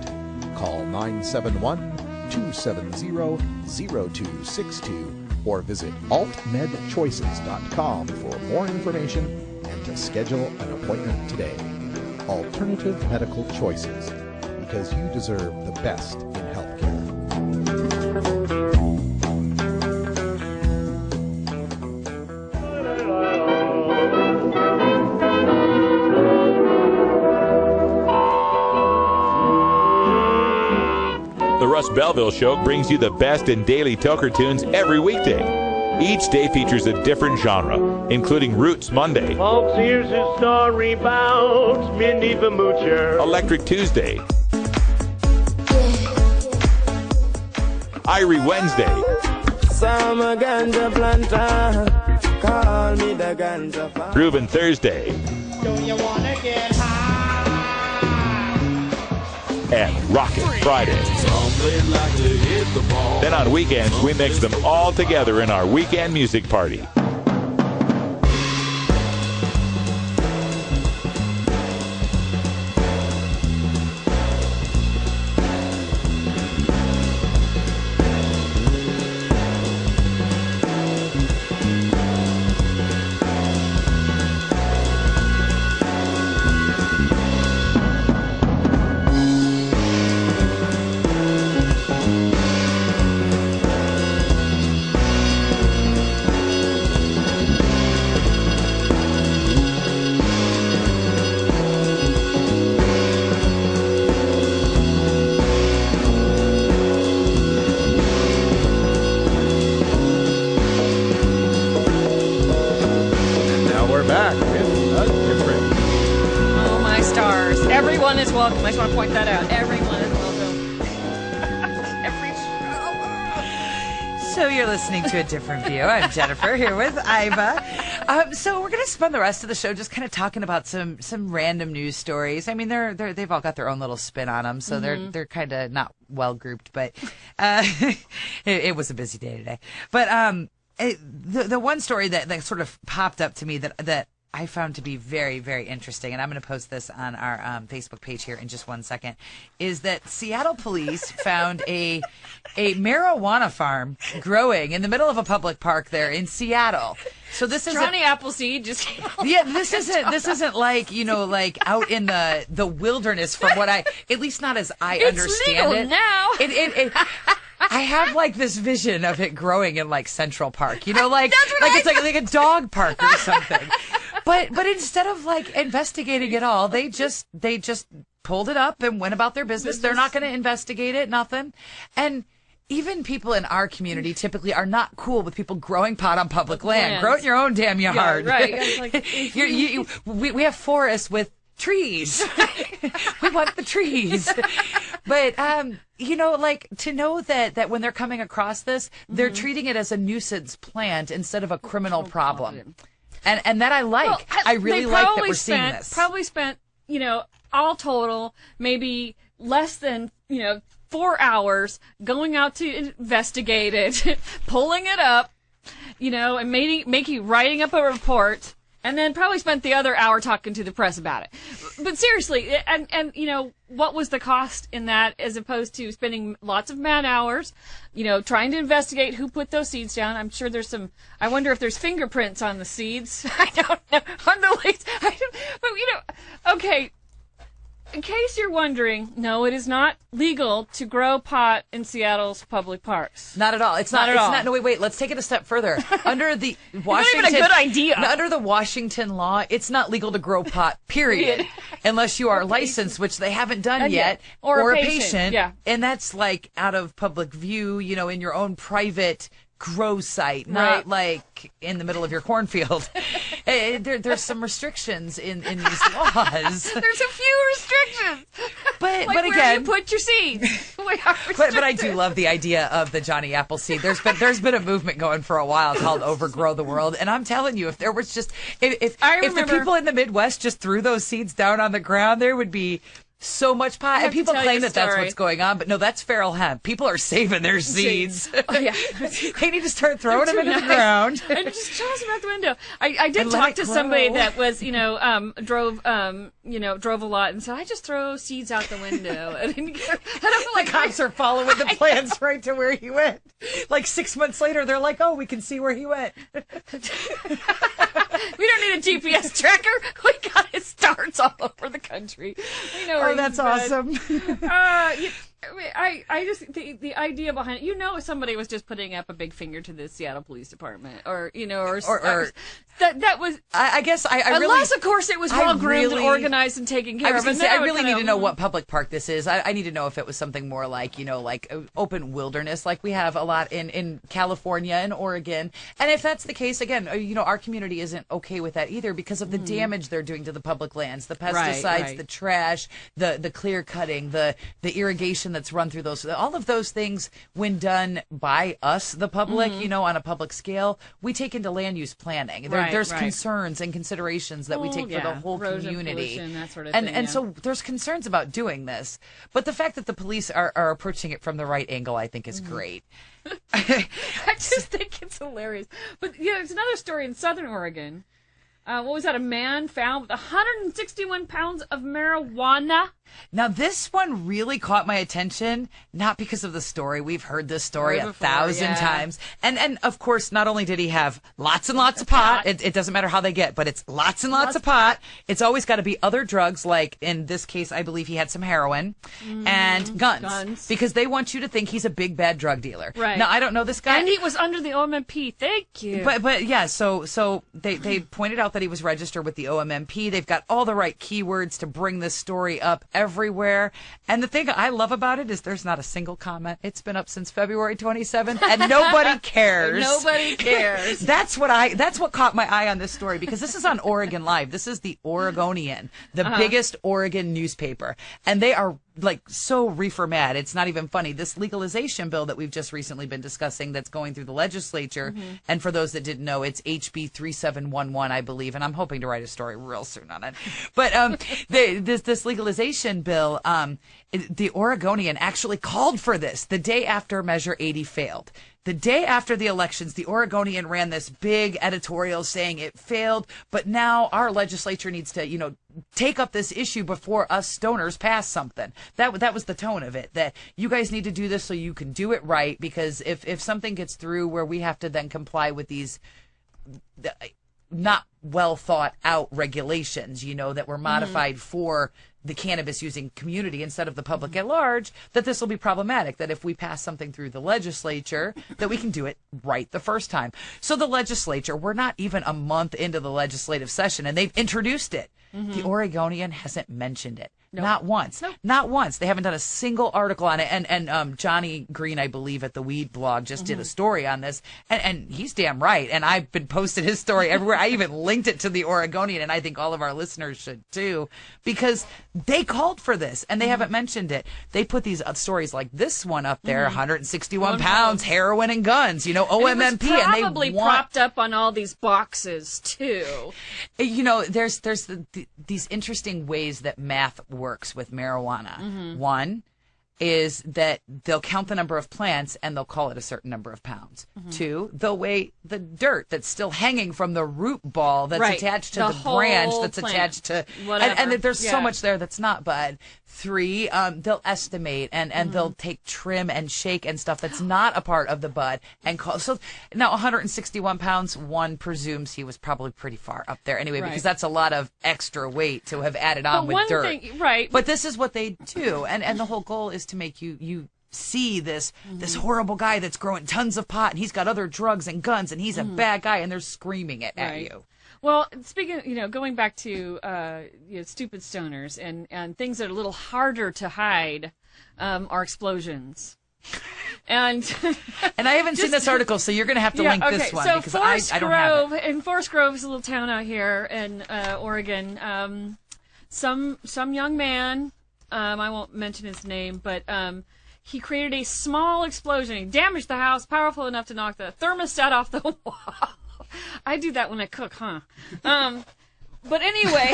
Call 971-270-0262 or visit altmedchoices.com for more information and to schedule an appointment today. Alternative Medical Choices, because you deserve the best in healthcare. The Russ Belville Show brings you the best in daily toker tunes every weekday. Each day features a different genre, including Roots Monday, Folks, here's a story about Minnie the Moocher, Electric Tuesday, Irie Wednesday, Summer ganja planter, call me the ganja farmer. Groovin' Thursday, Do you wanna get high? and Rockin' Friday. Then on weekends, we mix them all together in our weekend music party. Everyone is welcome. I just want to point that out. Everyone is welcome. Every show. So you're listening to A Different View. I'm Jennifer here with Iva. So we're going to spend the rest of the show just kind of talking about some random news stories. I mean, they've all got their own little spin on them, so they're kind of not well grouped, but it was a busy day today. But the one story that sort of popped up to me that I found to be very, very interesting, and I'm going to post this on our Facebook page here in just 1 second, is that Seattle police found a marijuana farm growing in the middle of a public park there in Seattle. So this is Johnny Appleseed just this isn't like, like out in the wilderness, from what at least not as I understand legal it. Now. I have like this vision of it growing in like Central Park, it's like a dog park or something. But instead of like investigating it all, they just pulled it up and went about their business. They're not going to investigate it, nothing. And even people in our community typically are not cool with people growing pot on public land. Grow it in your own damn yard. Yeah, right. We have forests with trees. We want the trees. But, to know that when they're coming across this, they're treating it as a nuisance plant instead of a criminal problem. And that I like. Well, I really like that we're seeing this. Probably spent, all total, maybe less than, 4 hours going out to investigate it, pulling it up, and writing up a report, and then probably spent the other hour talking to the press about it. But seriously, and what was the cost in that as opposed to spending lots of man hours, trying to investigate who put those seeds down? I'm sure there's I wonder if there's fingerprints on the seeds. I don't know. On the leaves. Okay. In case you're wondering, no, it is not legal to grow pot in Seattle's public parks. Not at all. It's not at all. No, wait. Let's take it a step further. Under the Washington, not even a good idea. Under the Washington law, it's not legal to grow pot. Period. Unless you are licensed, which they haven't done yet, or a patient. Yeah. And that's like out of public view, in your own private grow site, not like in the middle of your cornfield. There's some restrictions in these laws. There's a few restrictions. But where again, you put your seeds. but I do love the idea of the Johnny Appleseed. There's been a movement going for a while called Overgrow the World, and I'm telling you, if there was just if the people in the Midwest just threw those seeds down on the ground, there would be so much pot. And people claim that that's what's going on, but no, that's feral hemp. People are saving their seeds. Oh, yeah. They need to start throwing them into the ground. And just toss them out the window. I did talk to somebody that was, drove a lot and said, I just throw seeds out the window. And the cops are following the plans right to where he went. Like 6 months later, they're like, oh, we can see where he went. We don't need a GPS tracker. We got his starts all over the country. We know where that's awesome. I just the idea behind it. If somebody was just putting up a big finger to the Seattle Police Department, or that was. I guess I really, unless of course it was well groomed and organized and taken care of. I really need to know what public park this is. I need to know if it was something more like open wilderness, like we have a lot in California and Oregon. And if that's the case, again, our community isn't okay with that either because of the damage they're doing to the public lands, the pesticides, the trash, the clear cutting, the irrigation that's run through those. All of those things, when done by us, the public, on a public scale, we take into land use planning. There's concerns and considerations that we take for the whole community. Pollution, that sort of thing, and so there's concerns about doing this. But the fact that the police are approaching it from the right angle, I think, is great. I just think it's hilarious. But it's another story in Southern Oregon. What was that? A man found with 161 pounds of marijuana. Now, this one really caught my attention, not because of the story. We've heard this story a thousand times. And of course, not only did he have lots and lots of pot, it doesn't matter how they get, but it's lots and lots of pot. It's always got to be other drugs, like in this case, I believe he had some heroin and guns. Because they want you to think he's a big, bad drug dealer. Right. Now, I don't know this guy. And he was under the OMMP. Thank you. But yeah, so they pointed out that he was registered with the OMMP. They've got all the right keywords to bring this story up everywhere. And the thing I love about it is there's not a single comment. It's been up since February 27th and nobody cares. Nobody cares. That's what caught my eye on this story, because this is on Oregon Live. This is the Oregonian, the biggest Oregon newspaper. And they are so reefer mad. It's not even funny. This legalization bill that we've just recently been discussing that's going through the legislature. And for those that didn't know, it's HB 3711, I believe. And I'm hoping to write a story real soon on it. But this legalization bill, the Oregonian actually called for this the day after Measure 80 failed. The day after the elections, the Oregonian ran this big editorial saying it failed, but now our legislature needs to, take up this issue before us stoners pass something. That was the tone of it, that you guys need to do this so you can do it right, because if something gets through where we have to then comply with these not well thought out regulations, that were modified for the cannabis using community instead of the public at large, that this will be problematic, that if we pass something through the legislature, that we can do it right the first time. So the legislature, we're not even a month into the legislative session and they've introduced it. The Oregonian hasn't mentioned it. Nope. Not once. Nope. Not once. They haven't done a single article on it. And Johnny Green, I believe, at the Weed blog just did a story on this. And he's damn right. And I've been posting his story everywhere. I even linked it to the Oregonian, and I think all of our listeners should too, because they called for this and they haven't mentioned it. They put these stories like this one up there, 161 pounds, heroin and guns, OMMP. It was probably propped up on all these boxes too. There's these interesting ways that math works with marijuana. One is that they'll count the number of plants and they'll call it a certain number of pounds. Two, they'll weigh the dirt that's still hanging from the root ball that's attached to the branch that's attached to whatever. And there's so much there that's not bud. Three, they'll estimate and they'll take trim and shake and stuff that's not a part of the bud and call. So now 161 pounds, one presumes he was probably pretty far up there anyway, because that's a lot of extra weight to have added on with dirt. But this is what they do. And the whole goal is to make you see this horrible guy that's growing tons of pot and he's got other drugs and guns and he's a bad guy, and they're screaming it at you. Well, speaking, going back to stupid stoners and things that are a little harder to hide, are explosions. And I haven't seen this article, so you're going to have to link this one, because I don't have it. In Forest Grove is a little town out here in Oregon. Some young man I won't mention his name, but he created a small explosion. He damaged the house, powerful enough to knock the thermostat off the wall. I do that when I cook, huh? But anyway.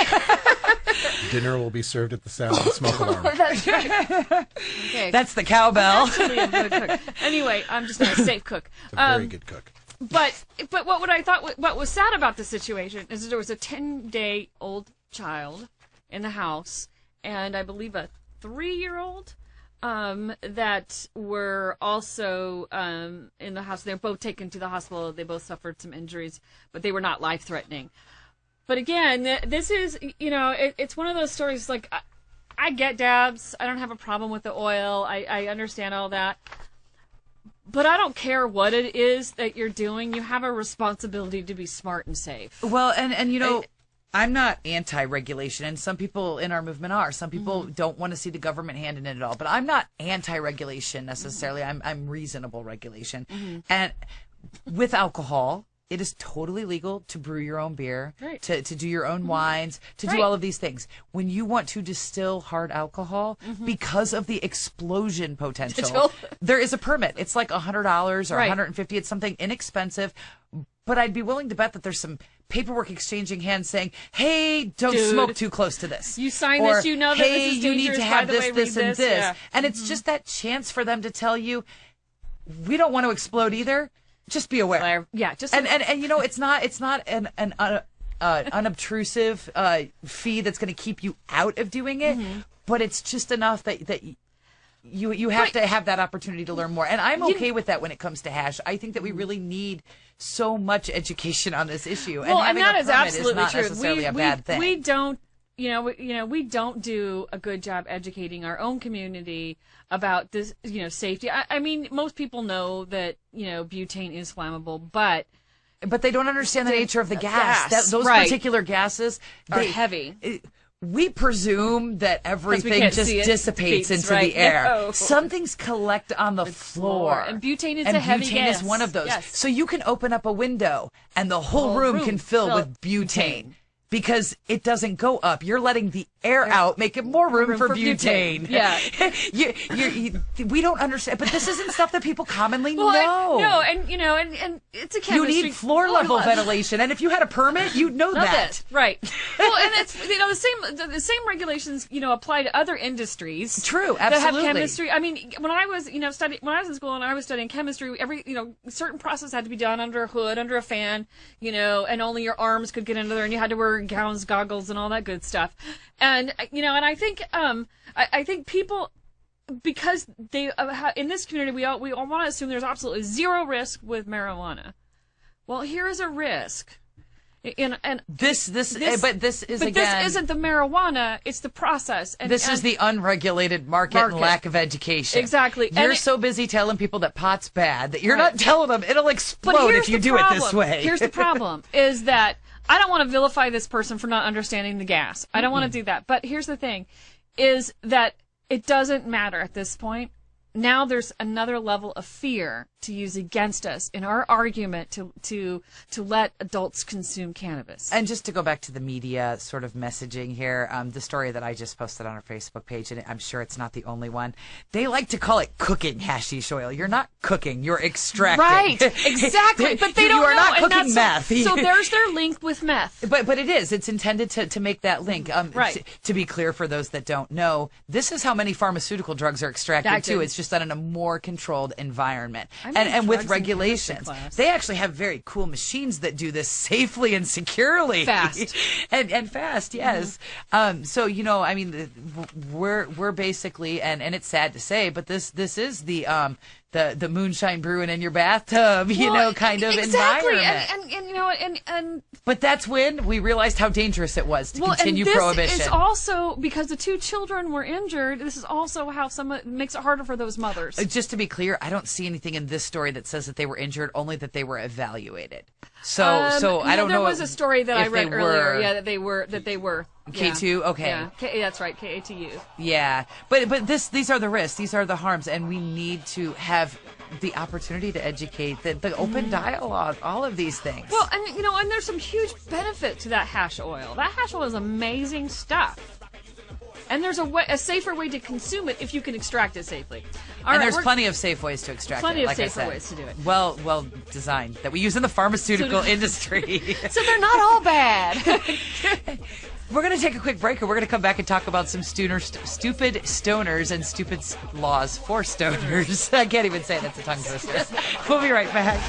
Dinner will be served at the sound of the smoke alarm. That's right. Okay. That's the cowbell. I'm actually a good cook. Anyway, I'm just not a safe cook. A very good cook. But what was sad about the situation is that there was a 10-day-old child in the house, and I believe a 3-year-old that were also in the house. They were both taken to the hospital. They both suffered some injuries, but they were not life-threatening. But again, this is, it's one of those stories, like, I get dabs. I don't have a problem with the oil. I understand all that. But I don't care what it is that you're doing. You have a responsibility to be smart and safe. Well, and I'm not anti-regulation, and some people in our movement are. Some people don't want to see the government hand in it at all. But I'm not anti-regulation necessarily. I'm reasonable regulation. And with alcohol, it is totally legal to brew your own beer, to do your own wines, to do all of these things. When you want to distill hard alcohol, because of the explosion potential, there is a permit. It's like $100 or $150. It's something inexpensive. But I'd be willing to bet that there's some paperwork exchanging hands saying, hey, don't smoke too close to this. You sign this, you know that hey, this is you dangerous. need to have By the this, way, this, read and this. this. Yeah. And it's just that chance for them to tell you, we don't want to explode either. Just be aware. Yeah, just and it's not an unobtrusive fee that's going to keep you out of doing it, but it's just enough that you have to have that opportunity to learn more. And I'm okay with that when it comes to hash. I think that we really need so much education on this issue, and having that a is permit absolutely is not true. necessarily a bad thing. We don't. We don't do a good job educating our own community about this, safety. I mean, most people know that, butane is flammable, but they don't understand the nature of the gas. Those particular gases are heavy. We presume that everything just dissipates into the air. No. Some things collect on the floor. And butane is a heavy gas. Butane is one of those. Yes. So you can open up a window and the whole room can fill with butane. Because it doesn't go up. You're letting the air out, making more room for butane. Yeah. We don't understand. But this isn't stuff that people commonly know. And it's a chemistry. You need floor level ventilation. And if you had a permit, you'd know that. Right. Well, and it's, the same regulations, apply to other industries. True, absolutely. That have chemistry. I mean, when I was, when I was in school and I was studying chemistry, certain process had to be done under a hood, under a fan, and only your arms could get into there and you had to wear gowns, goggles, and all that good stuff. And and I think I think people, because they in this community we all want to assume there's absolutely zero risk with marijuana. Well, here is a risk. And this isn't the marijuana, it's the process. And this is the unregulated market and lack of education. Exactly. You're so busy telling people that pot's bad that you're not telling them it'll explode if you do it this way. Here's the problem, is that I don't want to vilify this person for not understanding the gas. I don't want to do that. But here's the thing, is that it doesn't matter at this point. Now there's another level of fear to use against us in our argument to let adults consume cannabis. And just to go back to the media sort of messaging here, the story that I just posted on our Facebook page, and I'm sure it's not the only one, they like to call it cooking hashish oil. You're not cooking, you're extracting. Right, exactly. But they don't know. You are not cooking meth. So there's their link with meth. But it is. It's intended to make that link. Right. To be clear for those that don't know, this is how many pharmaceutical drugs are extracted too. It's just done in a more controlled environment. And with regulations, they actually have very cool machines that do this safely and securely. Fast. and fast, yes. So, I mean, we're basically, and it's sad to say, but this is the moonshine brewing in your bathtub, kind of environment. And but that's when we realized how dangerous it was to continue prohibition. This is also, because the 2 children were injured, this is also how makes it harder for those mothers. Just to be clear, I don't see anything in this story that says that they were injured, only that they were evaluated. So I don't know. There was a story that I read earlier. Yeah, that they were. K2, okay. Yeah, that's right, KATU. Yeah, but these are the risks, these are the harms, and we need to have the opportunity to educate, the open dialogue, all of these things. Well, and there's some huge benefit to that hash oil. That hash oil is amazing stuff. And there's a safer way to consume it if you can extract it safely. All and right, there's plenty of safe ways to extract plenty it. of Like safer I said. ways to do it. Well designed that we use in the pharmaceutical industry. So they're not all bad. We're going to take a quick break, and we're going to come back and talk about some stupid stoners and stupid laws for stoners. I can't even say it. That's a tongue twister. We'll be right back.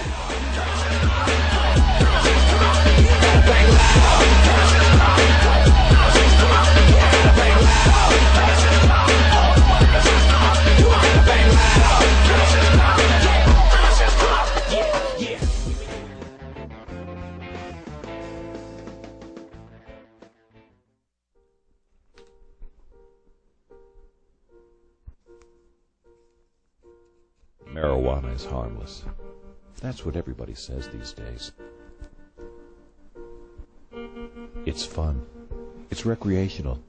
Marijuana is harmless. That's what everybody says these days. It's fun. It's recreational.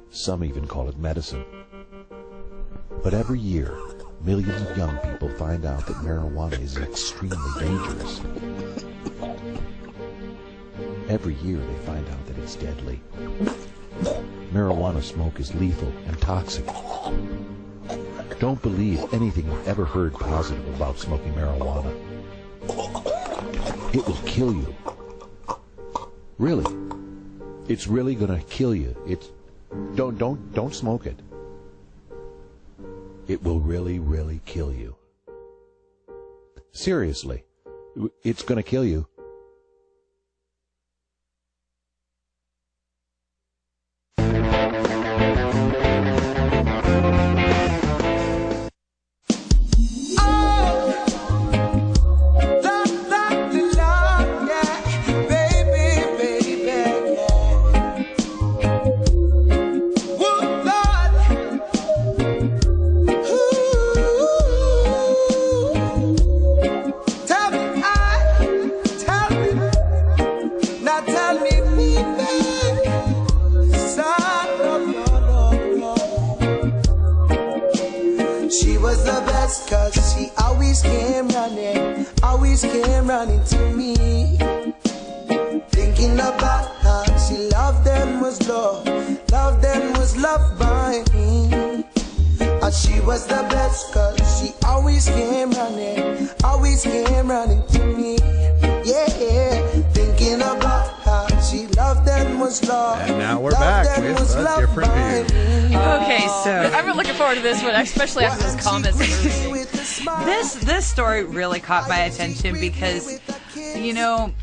Some even call it medicine. But every year, millions of young people find out that marijuana is extremely dangerous. Every year they find out that it's deadly. Marijuana smoke is lethal and toxic. Don't believe anything you've ever heard positive about smoking marijuana. It will kill you. Really. It's really gonna kill you. Don't smoke it. It will really, really kill you. Seriously. It's gonna kill you. Running to me, thinking about how she loved them was love them was loved by me. She was the best cause she always came running to me. Yeah, thinking about how she loved them was love. And now we're back with a different view. Okay, so I've been looking forward to this one, especially after those comments. This story really caught my attention because, you know,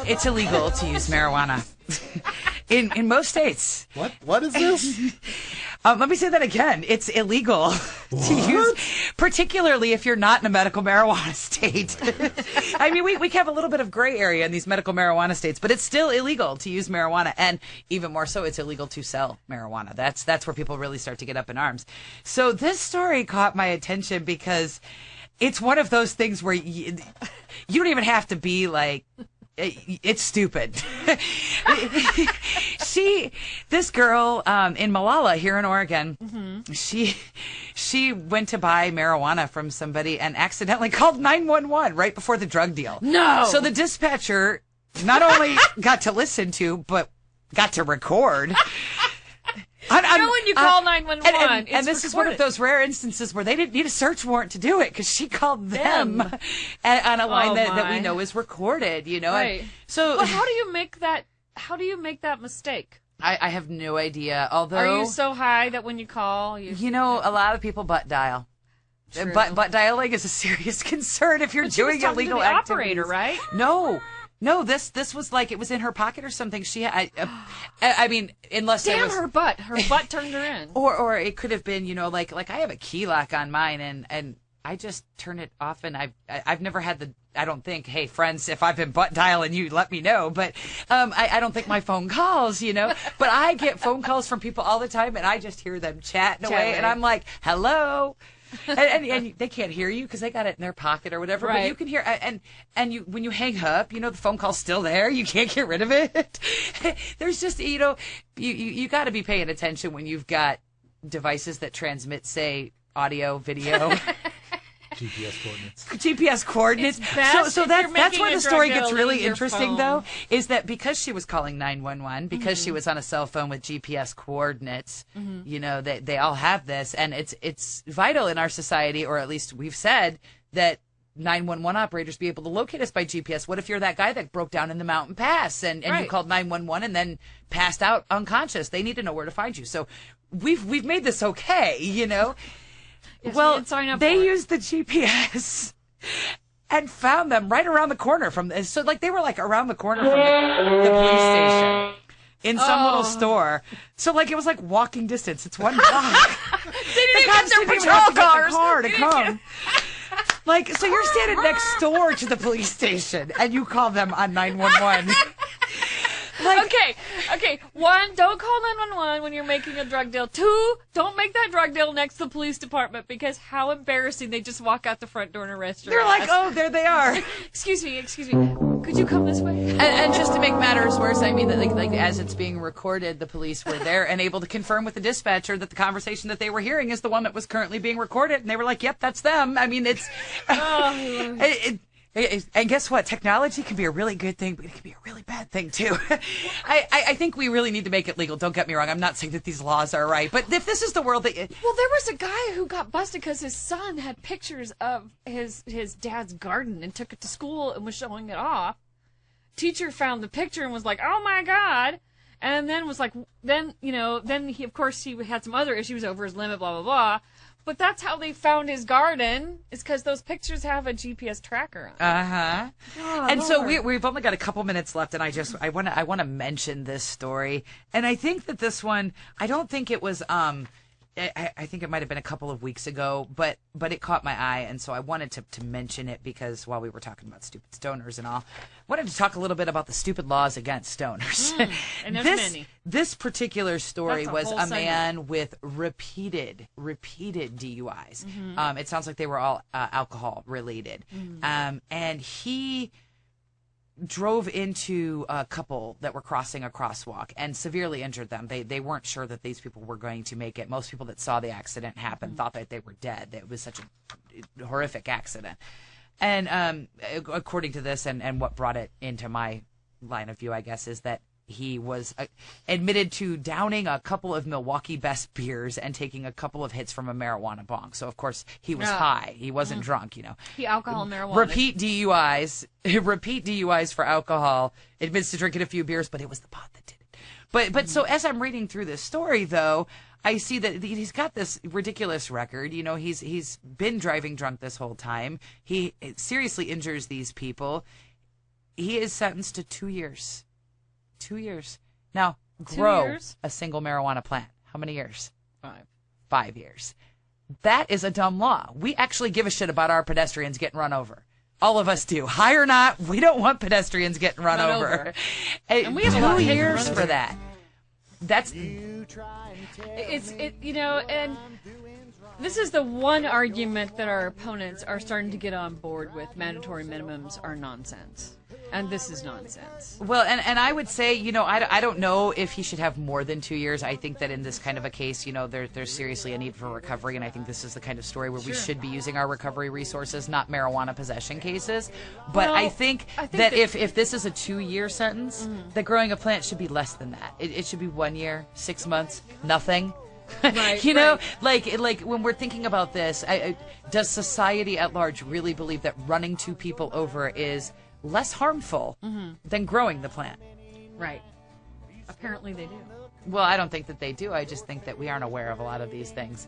it's illegal to use marijuana in most states. What is this? Let me say that again. It's illegal to use, particularly if you're not in a medical marijuana state. I mean, we have a little bit of gray area in these medical marijuana states, but it's still illegal to use marijuana, and even more so, it's illegal to sell marijuana. That's where people really start to get up in arms. So this story caught my attention because it's one of those things where you don't even have to be like, it's stupid. This girl in Malala here in Oregon, she went to buy marijuana from somebody and accidentally called 911 right before the drug deal. No. So the dispatcher not only got to listen to, but got to record. When you call 911, and this is one of those rare instances where they didn't need a search warrant to do it because she called them on a line that we know is recorded. You know, right? So, well, how do you make that? How do you make that mistake? I have no idea. Although, are you so high that when you call, you know, a lot of people butt dial. True. Butt dialing is a serious concern if you're doing illegal activities. Operator, right? No, this was like it was in her pocket or something. She had, I mean, unless damn, it was her butt turned her in. Or it could have been, you know, like I have a key lock on mine and I just turn it off, and I've never had I don't think, hey friends, if I've been butt dialing you, let me know. But I don't think my phone calls, you know. But I get phone calls from people all the time, and I just hear them chatting away, and I'm like, hello. and they can't hear you because they got it in their pocket or whatever. Right. But you can hear, and you when you hang up, you know the phone call's still there. You can't get rid of it. There's just, you know, you got to be paying attention when you've got devices that transmit, say, audio, video. GPS coordinates. GPS coordinates. It's best So if you're that's where making the a story drug gets deal, really leave your interesting, phone. though, is that because she was calling 911, because she was on a cell phone with GPS coordinates, you know, they all have this, and it's vital in our society, or at least we've said that 911 operators be able to locate us by GPS. What if you're that guy that broke down in the mountain pass and you Right. called 911 and then passed out unconscious? They need to know where to find you. So we've made this okay, you know. Yes, we Well, did sign up they for it. used the GPS and found them right around the corner from this. So, like, they were like around the corner from the police station in some little store. So, like, it was like walking distance. It's 1 block. They didn't even cops have their didn't even patrol have to get the cars. car to come. Like, so you're standing next door to the police station and you call them on 911. Like, Okay. 1, don't call 911 when you're making a drug deal. 2, don't make that drug deal next to the police department, because how embarrassing, they just walk out the front door and arrest you. they're like, oh, there they are. Excuse me. Could you come this way? And just to make matters worse, I mean that like as it's being recorded, the police were there and able to confirm with the dispatcher that the conversation that they were hearing is the one that was currently being recorded, and they were like, "Yep, that's them." I mean, it's and guess what? Technology can be a really good thing, but it can be a really bad thing too. I think we really need to make it legal. Don't get me wrong. I'm not saying that these laws are right, but if this is the world that Well, there was a guy who got busted because his son had pictures of his dad's garden and took it to school and was showing it off. Teacher found the picture and was like, "Oh my God!" And then was like, then he, of course, he had some other issues over his limit, blah blah blah. But that's how they found his garden, is because those pictures have a GPS tracker on them. And so we've only got a couple minutes left, and I want to mention this story. And I think that this one, I don't think it was I think it might have been a couple of weeks ago, but it caught my eye, and so I wanted to mention it, because while we were talking about stupid stoners and all, I wanted to talk a little bit about the stupid laws against stoners. And there's many. This particular story That's a was whole a segment. man with repeated DUIs. It sounds like they were all alcohol related, and he drove into a couple that were crossing a crosswalk and severely injured them. They weren't sure that these people were going to make it. Most people that saw the accident happen thought that they were dead. It was such a horrific accident. And according to this, and what brought it into my line of view, I guess, is that he was admitted to downing a couple of Milwaukee Best beers and taking a couple of hits from a marijuana bong. So, of course, he was high. He wasn't drunk, you know. He alcohol and marijuana. Repeat DUIs for alcohol. Admits to drinking a few beers, but it was the pot that did it. But so as I'm reading through this story, though, I see that he's got this ridiculous record. You know, he's been driving drunk this whole time. He seriously injures these people. He is sentenced to 2 years. 2 years. Now, 2 grow years? a single marijuana plant. How many years? 5. 5 years. That is a dumb law. We actually give a shit about our pedestrians getting run over. All of us do. High or not, we don't want pedestrians getting run over. And we have a lot of 2 hit and years run for through. that. That's and this is the one argument that our opponents are starting to get on board with. Mandatory minimums are nonsense. And this is nonsense. well, and I would say, you know, I don't know if he should have more than 2 years. I think that in this kind of a case, you know, there's seriously a need for recovery, and I think this is the kind of story where we should be using our recovery resources, not marijuana possession cases. But Well, I think that that if this is a 2-year sentence, that growing a plant should be less than that. It should be 1 year, 6 months, nothing. Right, You know, right. like when we're thinking about this, does society at large really believe that running two people over is less harmful than growing the plant? Right. Apparently they do. Well, I don't think that they do. I just think that we aren't aware of a lot of these things.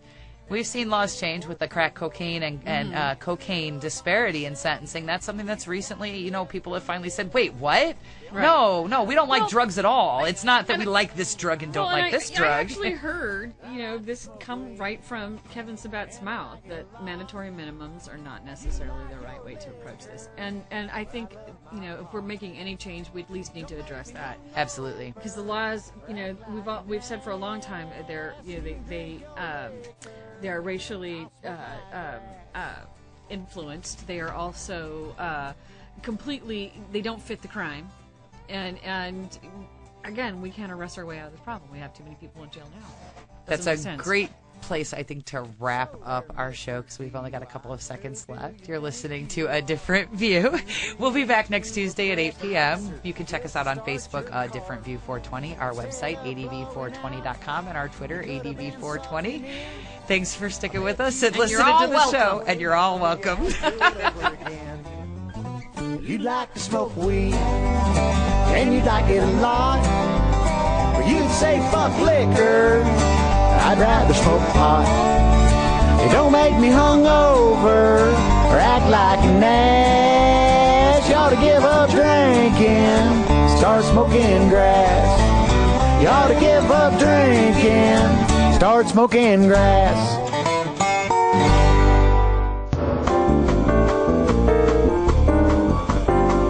We've seen laws change with the crack cocaine and cocaine disparity in sentencing. That's something that's recently, you know, people have finally said, wait, what? Right. No, we don't like drugs at all. It's not that we like this drug and don't Well, like and this I drug. actually heard, you know, this come right from Kevin Sabat's mouth, that mandatory minimums are not necessarily the right way to approach this. And I think, you know, if we're making any change, we at least need to address that. Absolutely. Because the laws, you know, we've said for a long time, they're, you know, they are racially influenced. They are also completely, they don't fit the crime. And again, we can't arrest our way out of this problem. We have too many people in jail now. That's Doesn't a make sense. great place, I think, to wrap up our show because we've only got a couple of seconds left. You're listening to A Different View. We'll be back next Tuesday at 8 p.m. You can check us out on Facebook, Different View 420, our website, adv420.com, and our Twitter, adv420. Thanks for sticking with us and listening to the show. And you're all welcome. You'd like to smoke weed, and you'd like it a lot. Or you'd say, fuck liquor, I'd rather smoke pot. It don't make me hungover or act like an ass. You ought to give up drinking, start smoking grass. You ought to give up drinking, start smoking grass.